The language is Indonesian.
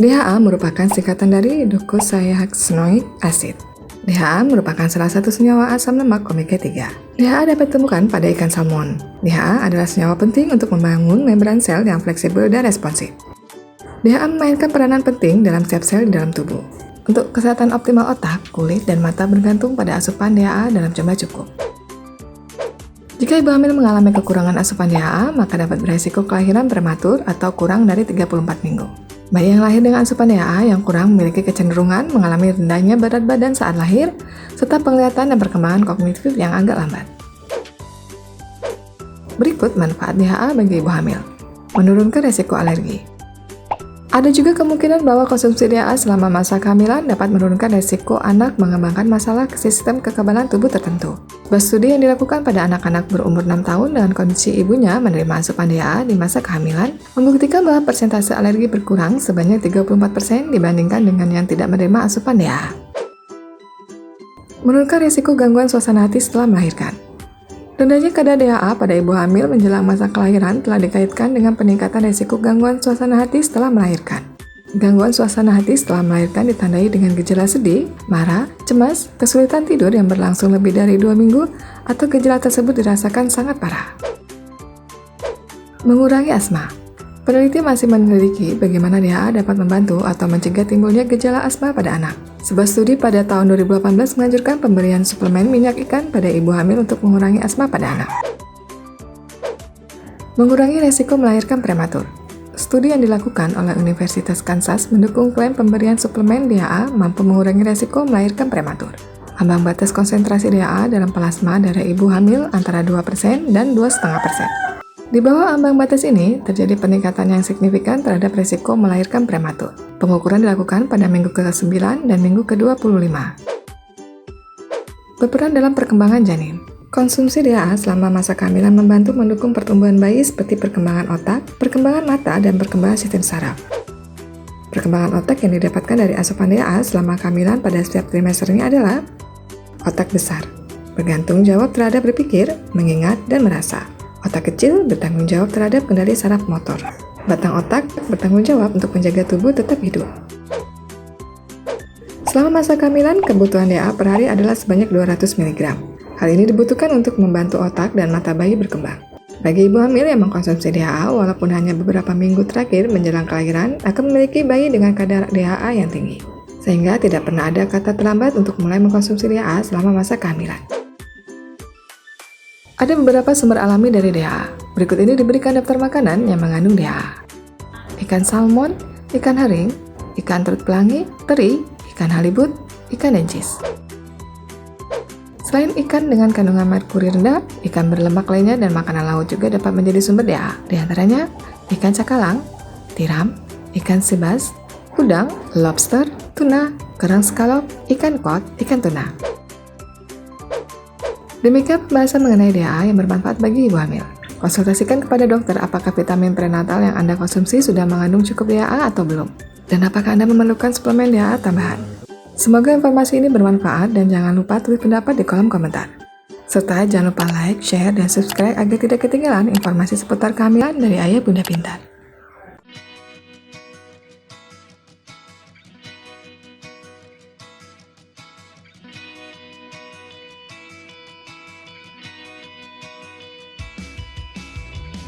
DHA merupakan singkatan dari docosahexaenoic acid. DHA merupakan salah satu senyawa asam lemak omega 3. DHA dapat ditemukan pada ikan salmon. DHA adalah senyawa penting untuk membangun membran sel yang fleksibel dan responsif. DHA memainkan peranan penting dalam setiap sel di dalam tubuh. Untuk kesehatan optimal otak, kulit, dan mata bergantung pada asupan DHA dalam jumlah cukup. Jika ibu hamil mengalami kekurangan asupan DHA, maka dapat beresiko kelahiran prematur atau kurang dari 34 minggu. Bayi yang lahir dengan asupan DHA yang kurang memiliki kecenderungan mengalami rendahnya berat badan saat lahir, serta penglihatan dan perkembangan kognitif yang agak lambat. Berikut manfaat DHA bagi ibu hamil. Menurunkan resiko alergi. Ada juga kemungkinan bahwa konsumsi DHA selama masa kehamilan dapat menurunkan resiko anak mengembangkan masalah sistem kekebalan tubuh tertentu. Sebuah studi yang dilakukan pada anak-anak berumur 6 tahun dengan kondisi ibunya menerima asupan DHA di masa kehamilan membuktikan bahwa persentase alergi berkurang sebanyak 34% dibandingkan dengan yang tidak menerima asupan DHA. Menurunkan risiko gangguan suasana hati setelah melahirkan. Rendahnya kadar DHA pada ibu hamil menjelang masa kelahiran telah dikaitkan dengan peningkatan risiko gangguan suasana hati setelah melahirkan. Gangguan suasana hati setelah melahirkan ditandai dengan gejala sedih, marah, cemas, kesulitan tidur yang berlangsung lebih dari 2 minggu, atau gejala tersebut dirasakan sangat parah. Mengurangi asma. Peneliti masih menyelidiki bagaimana DHA dapat membantu atau mencegah timbulnya gejala asma pada anak. Sebuah studi pada tahun 2018 menganjurkan pemberian suplemen minyak ikan pada ibu hamil untuk mengurangi asma pada anak. Mengurangi resiko melahirkan prematur. Studi yang dilakukan oleh Universitas Kansas mendukung klaim pemberian suplemen DHA mampu mengurangi resiko melahirkan prematur. Ambang batas konsentrasi DHA dalam plasma darah ibu hamil antara 2% dan 2,5%. Di bawah ambang batas ini, terjadi peningkatan yang signifikan terhadap resiko melahirkan prematur. Pengukuran dilakukan pada minggu ke-9 dan minggu ke-25. Berperan dalam perkembangan janin. Konsumsi DHA selama masa kehamilan membantu mendukung pertumbuhan bayi seperti perkembangan otak, perkembangan mata, dan perkembangan sistem saraf. Perkembangan otak yang didapatkan dari asupan DHA selama kehamilan pada setiap trimesternya adalah otak besar, bergantung jawab terhadap berpikir, mengingat, dan merasa. Otak kecil bertanggung jawab terhadap kendali saraf motor. Batang otak bertanggung jawab untuk menjaga tubuh tetap hidup. Selama masa kehamilan, kebutuhan DHA per hari adalah sebanyak 200 mg. Hal ini dibutuhkan untuk membantu otak dan mata bayi berkembang. Bagi ibu hamil yang mengkonsumsi DHA, walaupun hanya beberapa minggu terakhir menjelang kelahiran, akan memiliki bayi dengan kadar DHA yang tinggi. Sehingga tidak pernah ada kata terlambat untuk mulai mengkonsumsi DHA selama masa kehamilan. Ada beberapa sumber alami dari DHA. Berikut ini diberikan daftar makanan yang mengandung DHA. Ikan salmon, ikan herring, ikan terut pelangi, teri, ikan halibut, ikan dencis. Selain ikan dengan kandungan merkuri rendah, ikan berlemak lainnya dan makanan laut juga dapat menjadi sumber DHA. Di antaranya, ikan cakalang, tiram, ikan sibas, udang, lobster, tuna, kerang skalop, ikan kod, ikan tuna. Demikian pembahasan mengenai DHA yang bermanfaat bagi ibu hamil. Konsultasikan kepada dokter apakah vitamin prenatal yang Anda konsumsi sudah mengandung cukup DHA atau belum. Dan apakah Anda memerlukan suplemen DHA tambahan. Semoga informasi ini bermanfaat dan jangan lupa tulis pendapat di kolom komentar. Serta jangan lupa like, share, dan subscribe agar tidak ketinggalan informasi seputar kehamilan dari Ayah Bunda Pintar.